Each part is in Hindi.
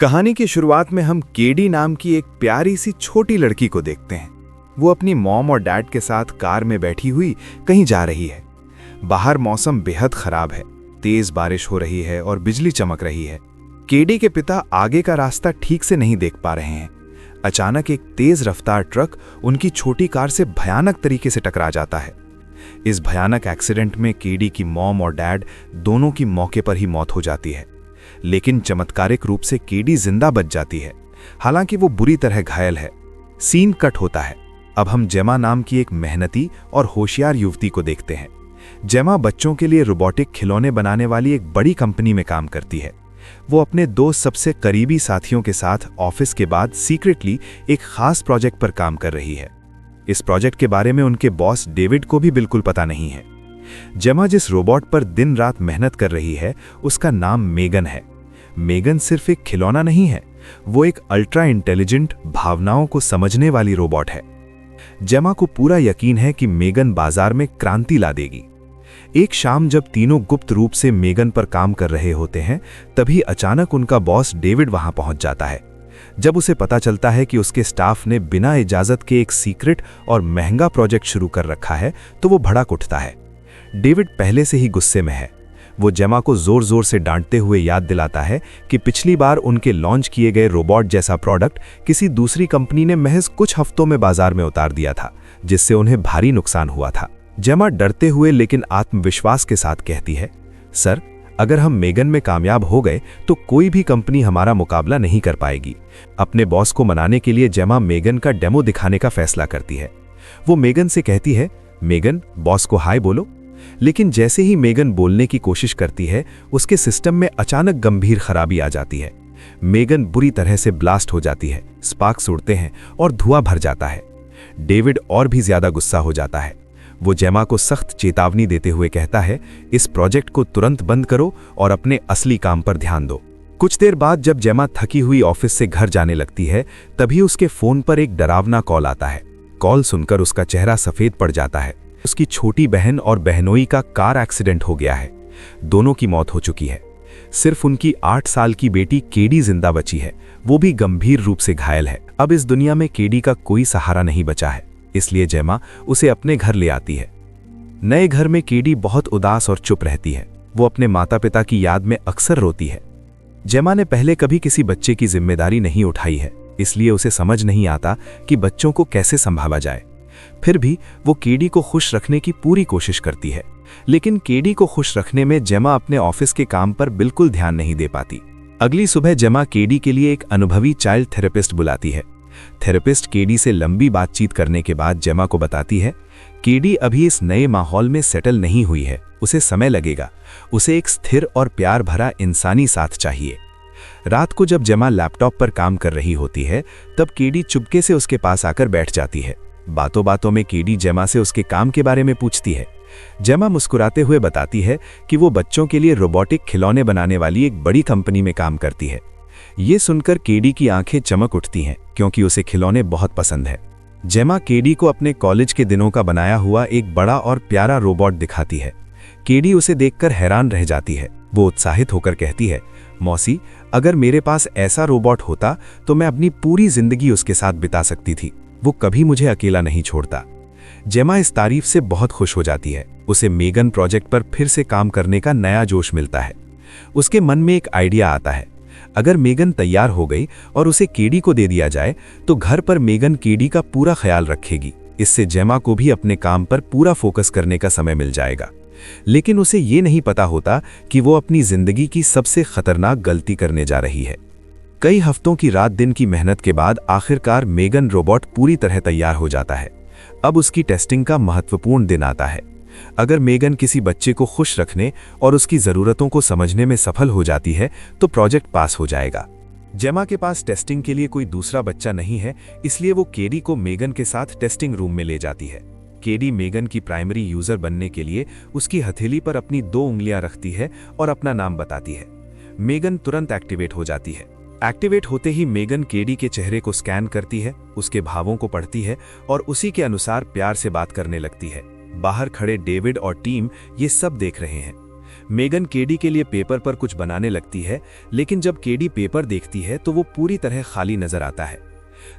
कहानी की शुरुआत में हम केडी नाम की एक प्यारी सी छोटी लड़की को देखते हैं। वो अपनी मॉम और डैड के साथ कार में बैठी हुई कहीं जा रही है। बाहर मौसम बेहद खराब है, तेज बारिश हो रही है और बिजली चमक रही है। केडी के पिता आगे का रास्ता ठीक से नहीं देख पा रहे हैं। अचानक एक तेज रफ्तार ट्रक उनकी छोटी कार से भयानक तरीके से टकरा जाता है। इस भयानक एक्सीडेंट में केडी की मॉम और डैड दोनों की मौके पर ही मौत हो जाती है, लेकिन चमत्कारिक रूप से केडी जिंदा बच जाती है, हालांकि वो बुरी तरह घायल है। सीन कट होता है। अब हम जेमा नाम की एक मेहनती और होशियार युवती को देखते हैं। जेमा बच्चों के लिए रोबोटिक खिलौने बनाने वाली एक बड़ी कंपनी में काम करती है। वो अपने दो सबसे करीबी साथियों के साथ ऑफिस के बाद सीक्रेटली एक खास प्रोजेक्ट पर काम कर रही है। इस प्रोजेक्ट के बारे में उनके बॉस डेविड को भी बिल्कुल पता नहीं है। जेमा जिस रोबोट पर दिन रात मेहनत कर रही है उसका नाम मेगन है। मेगन सिर्फ एक खिलौना नहीं है, वो एक अल्ट्रा इंटेलिजेंट, भावनाओं को समझने वाली रोबोट है। जेमा को पूरा यकीन है कि मेगन बाजार में क्रांति ला देगी। एक शाम जब तीनों गुप्त रूप से मेगन पर काम कर रहे होते हैं, तभी अचानक उनका बॉस डेविड वहां पहुंच जाता है। जब उसे पता चलता है कि उसके स्टाफ ने बिना इजाजत के एक सीक्रेट और महंगा प्रोजेक्ट शुरू कर रखा है, तो वो भड़क उठता है। डेविड पहले से ही गुस्से में है। वो जेमा को जोर जोर से डांटते हुए याद दिलाता है कि पिछली बार उनके लॉन्च किए गए रोबोट जैसा प्रोडक्ट किसी दूसरी कंपनी ने महज कुछ हफ्तों में बाजार में उतार दिया था, जिससे उन्हें भारी नुकसान हुआ था। जेमा डरते हुए लेकिन आत्मविश्वास के साथ कहती है, सर, अगर हम मेगन में कामयाब हो गए तो कोई भी कंपनी हमारा मुकाबला नहीं कर पाएगी। अपने बॉस को मनाने के लिए जेमा मेगन का डेमो दिखाने का फैसला करती है। वो मेगन से कहती है, मेगन, बॉस को हाय बोलो। लेकिन जैसे ही मेगन बोलने की कोशिश करती है, उसके सिस्टम में अचानक गंभीर खराबी आ जाती है। मेगन बुरी तरह से ब्लास्ट हो जाती है, स्पार्क्स उड़ते हैं और धुआं भर जाता है। डेविड और भी ज्यादा गुस्सा हो जाता है। वो जेमा को सख्त चेतावनी देते हुए कहता है, इस प्रोजेक्ट को तुरंत बंद करो और अपने असली काम पर ध्यान दो। कुछ देर बाद जब जेमा थकी हुई ऑफिस से घर जाने लगती है, तभी उसके फोन पर एक डरावना कॉल आता है। कॉल सुनकर उसका चेहरा सफेद पड़ जाता है। उसकी छोटी बहन और बहनोई का कार एक्सीडेंट हो गया है। दोनों की मौत हो चुकी है। सिर्फ उनकी 8 साल की बेटी केडी जिंदा बची है, वो भी गंभीर रूप से घायल है। अब इस दुनिया में केडी का कोई सहारा नहीं बचा है, इसलिए जेमा उसे अपने घर ले आती है। नए घर में केडी बहुत उदास और चुप रहती है। वो अपने माता पिता की याद में अक्सर रोती है। जेमा ने पहले कभी किसी बच्चे की जिम्मेदारी नहीं उठाई है, इसलिए उसे समझ नहीं आता कि बच्चों को कैसे संभाला जाए। फिर भी वो केडी को खुश रखने की पूरी कोशिश करती है, लेकिन केडी को खुश रखने में जेमा अपने ऑफिस के काम पर बिल्कुल ध्यान नहीं दे पाती। अगली सुबह जेमा केडी के लिए एक अनुभवी चाइल्ड थेरेपिस्ट बुलाती है। थेरेपिस्ट केडी से लंबी बातचीत करने के बाद जेमा को बताती है, केडी अभी इस नए माहौल में सेटल नहीं हुई है, उसे समय लगेगा। उसे एक स्थिर और प्यार भरा इंसानी साथ चाहिए। रात को जब जेमा लैपटॉप पर काम कर रही होती है, तब केडी चुपके से उसके पास आकर बैठ जाती है। बातों बातों में केडी जेमा से उसके काम के बारे में पूछती है। जेमा मुस्कुराते हुए बताती है कि वो बच्चों के लिए रोबोटिक खिलौने बनाने वाली एक बड़ी कंपनी में काम करती है। ये सुनकर केडी की आंखें चमक उठती हैं, क्योंकि उसे खिलौने बहुत पसंद है। जेमा केडी को अपने कॉलेज के दिनों का बनाया हुआ एक बड़ा और प्यारा रोबोट दिखाती है। केडी उसे देखकर हैरान रह जाती है। वो उत्साहित होकर कहती है, मौसी, अगर मेरे पास ऐसा रोबोट होता तो मैं अपनी पूरी जिंदगी उसके साथ बिता सकती थी। वो कभी मुझे अकेला नहीं छोड़ता। जेमा इस तारीफ से बहुत खुश हो जाती है। उसे मेगन प्रोजेक्ट पर फिर से काम करने का नया जोश मिलता है। उसके मन में एक आइडिया आता है। अगर मेगन तैयार हो गई और उसे केडी को दे दिया जाए तो घर पर मेगन केडी का पूरा ख्याल रखेगी। इससे जेमा को भी अपने काम पर पूरा फोकस करने का समय मिल जाएगा। लेकिन उसे ये नहीं पता होता कि वो अपनी जिंदगी की सबसे खतरनाक गलती करने जा रही है। कई हफ्तों की रात दिन की मेहनत के बाद आखिरकार मेगन रोबोट पूरी तरह तैयार हो जाता है। अब उसकी टेस्टिंग का महत्वपूर्ण दिन आता है। अगर मेगन किसी बच्चे को खुश रखने और उसकी ज़रूरतों को समझने में सफल हो जाती है तो प्रोजेक्ट पास हो जाएगा। जेमा के पास टेस्टिंग के लिए कोई दूसरा बच्चा नहीं है, इसलिए वो केडी को मेगन के साथ टेस्टिंग रूम में ले जाती है। केडी मेगन की प्राइमरी यूजर बनने के लिए उसकी हथेली पर अपनी 2 उंगलियां रखती है और अपना नाम बताती है। मेगन तुरंत एक्टिवेट हो जाती है। एक्टिवेट होते ही मेगन केडी के चेहरे को स्कैन करती है, उसके भावों को पढ़ती है और उसी के अनुसार प्यार से बात करने लगती है। बाहर खड़े डेविड और टीम ये सब देख रहे हैं। मेगन केडी के लिए पेपर पर कुछ बनाने लगती है, लेकिन जब केडी पेपर देखती है तो वो पूरी तरह खाली नजर आता है।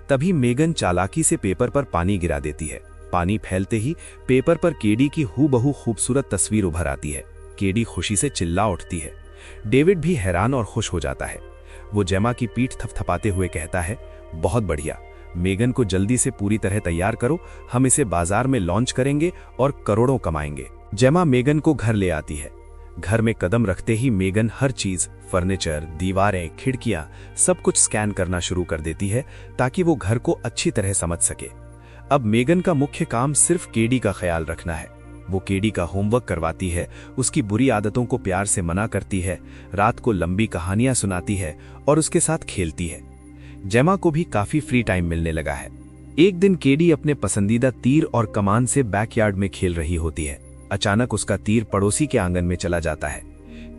तभी मेगन चालाकी से पेपर पर पानी गिरा देती है। पानी फैलते ही पेपर पर केडी की हूबहू खूबसूरत तस्वीर उभर आती है। केडी खुशी से चिल्ला उठती है। डेविड भी हैरान और खुश हो जाता है। वो जेमा की पीठ थपथपाते हुए कहता है, बहुत बढ़िया, मेगन को जल्दी से पूरी तरह तैयार करो, हम इसे बाजार में लॉन्च करेंगे और करोड़ों कमाएंगे। जेमा मेगन को घर ले आती है। घर में कदम रखते ही मेगन हर चीज, फर्नीचर, दीवारें, खिड़कियां, सब कुछ स्कैन करना शुरू कर देती है ताकि वो घर को अच्छी तरह समझ सके। अब मेगन का मुख्य काम सिर्फ केडी का ख्याल रखना है। वो केडी का होमवर्क करवाती है, उसकी बुरी आदतों को प्यार से मना करती है, रात को लंबी कहानियां सुनाती है और उसके साथ खेलती है। जेमा को भी काफी फ्री टाइम मिलने लगा है। एक दिन केडी अपने पसंदीदा तीर और कमान से बैकयार्ड में खेल रही होती है। अचानक उसका तीर पड़ोसी के आंगन में चला जाता है।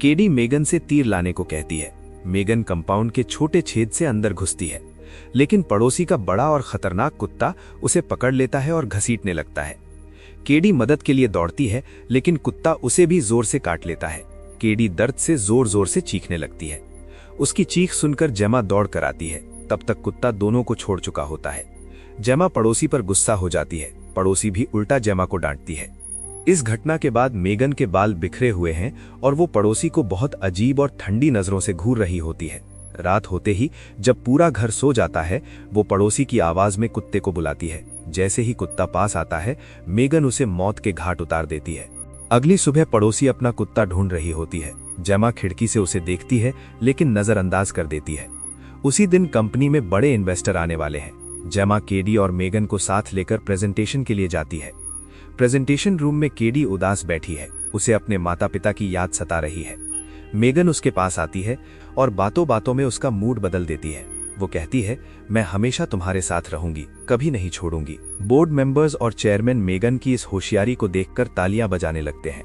केडी मेगन से तीर लाने को कहती है। मेगन कंपाउंड के छोटे छेद से अंदर घुसती है, लेकिन पड़ोसी का बड़ा और खतरनाक कुत्ता उसे पकड़ लेता है और घसीटने लगता है। केडी मदद के लिए दौड़ती है, लेकिन कुत्ता उसे भी जोर से काट लेता है। केडी दर्द से जोर जोर से चीखने लगती है। उसकी चीख सुनकर जेमा दौड़ कर आती है। तब तक कुत्ता दोनों को छोड़ चुका होता है। जेमा पड़ोसी पर गुस्सा हो जाती है। पड़ोसी भी उल्टा जेमा को डांटती है। इस घटना के बाद मेगन के बाल बिखरे हुए हैं और वो पड़ोसी को बहुत अजीब और ठंडी नजरों से घूर रही होती है। रात होते ही जब पूरा घर सो जाता है, वो पड़ोसी की आवाज में कुत्ते को बुलाती है। जैसे ही कुत्ता पास आता है, मेगन उसे मौत के घाट उतार देती है। अगली सुबह पड़ोसी अपना कुत्ता ढूंढ रही होती है। जेमा खिड़की से उसे देखती है, लेकिन नजरअंदाज कर देती है। उसी दिन कंपनी में बड़े इन्वेस्टर आने वाले हैं। जेमा केडी और मेगन को साथ लेकर प्रेजेंटेशन के लिए जाती है। प्रेजेंटेशन रूम में केडी उदास बैठी है। उसे अपने माता पिता की याद सता रही है। मेगन उसके पास आती है और बातों बातों में उसका मूड बदल देती है। वो कहती है, मैं हमेशा तुम्हारे साथ रहूंगी, कभी नहीं छोड़ूंगी। बोर्ड मेंबर्स और चेयरमैन मेगन की इस होशियारी को देखकर तालियां बजाने लगते हैं।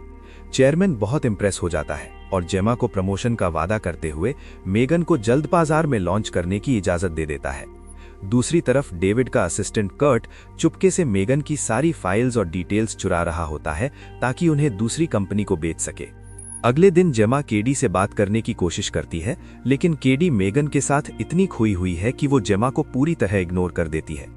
चेयरमैन बहुत इंप्रेस हो जाता है और जेमा को प्रमोशन का वादा करते हुए मेगन को जल्द बाजार में लॉन्च करने की इजाजत दे देता है। दूसरी तरफ डेविड का असिस्टेंट कर्ट चुपके से मेगन की सारी फाइल्स और डिटेल्स चुरा रहा होता है ताकि उन्हें दूसरी कंपनी को बेच सके। अगले दिन जेमा केडी से बात करने की कोशिश करती है, लेकिन केडी मेगन के साथ इतनी खोई हुई है कि वो जेमा को पूरी तरह इग्नोर कर देती है।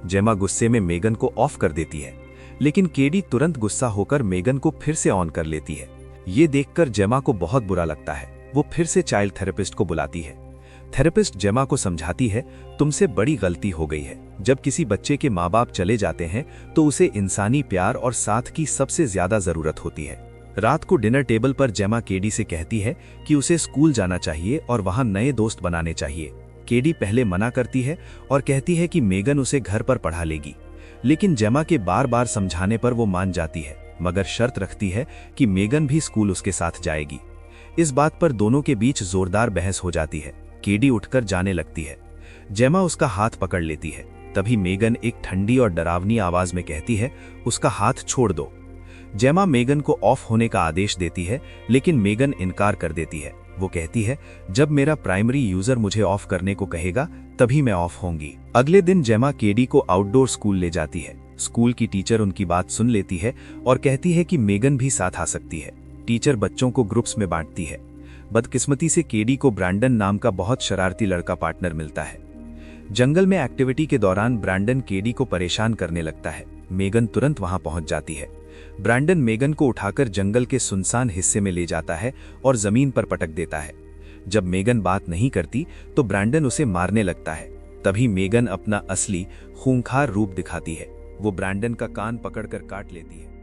जेमा गुस्से में मेगन को ऑफ कर देती है, लेकिन केडी तुरंत गुस्सा होकर मेगन को फिर से ऑन कर लेती है। ये देखकर जेमा को बहुत बुरा लगता है। वो फिर से चाइल्ड थेरेपिस्ट को बुलाती है। थेरेपिस्ट जेमा को समझाती है, तुमसे बड़ी गलती हो गई है। जब किसी बच्चे के माँ बाप चले जाते हैं तो उसे इंसानी प्यार और साथ की सबसे ज्यादा जरूरत होती है। रात को डिनर टेबल पर जेमा केडी से कहती है कि उसे स्कूल जाना चाहिए और वहां नए दोस्त बनाने चाहिए। केडी पहले मना करती है और कहती है कि मेगन उसे घर पर पढ़ा लेगी, लेकिन जेमा के बार बार समझाने पर वो मान जाती है, मगर शर्त रखती है कि मेगन भी स्कूल उसके साथ जाएगी। इस बात पर दोनों के बीच जोरदार बहस हो जाती है। केडी उठकर जाने लगती है। जेमा उसका हाथ पकड़ लेती है। तभी मेगन एक ठंडी और डरावनी आवाज में कहती है, उसका हाथ छोड़ दो। जेमा मेगन को ऑफ होने का आदेश देती है, लेकिन मेगन इनकार कर देती है। वो कहती है, जब मेरा प्राइमरी यूजर मुझे ऑफ करने को कहेगा तभी मैं ऑफ होंगी। अगले दिन जेमा केडी को आउटडोर स्कूल ले जाती है। स्कूल की टीचर उनकी बात सुन लेती है और कहती है कि मेगन भी साथ आ सकती है। टीचर बच्चों को ग्रुप्स में बांटती है। बदकिस्मती से केडी को ब्रैंडन नाम का बहुत शरारती लड़का पार्टनर मिलता है। जंगल में एक्टिविटी के दौरान ब्रैंडन केडी को परेशान करने लगता है। मेगन तुरंत वहां पहुंच जाती है। ब्रैंडन मेगन को उठाकर जंगल के सुनसान हिस्से में ले जाता है और जमीन पर पटक देता है। जब मेगन बात नहीं करती तो ब्रैंडन उसे मारने लगता है। तभी मेगन अपना असली खूंखार रूप दिखाती है। वो ब्रैंडन का कान पकड़कर काट लेती है।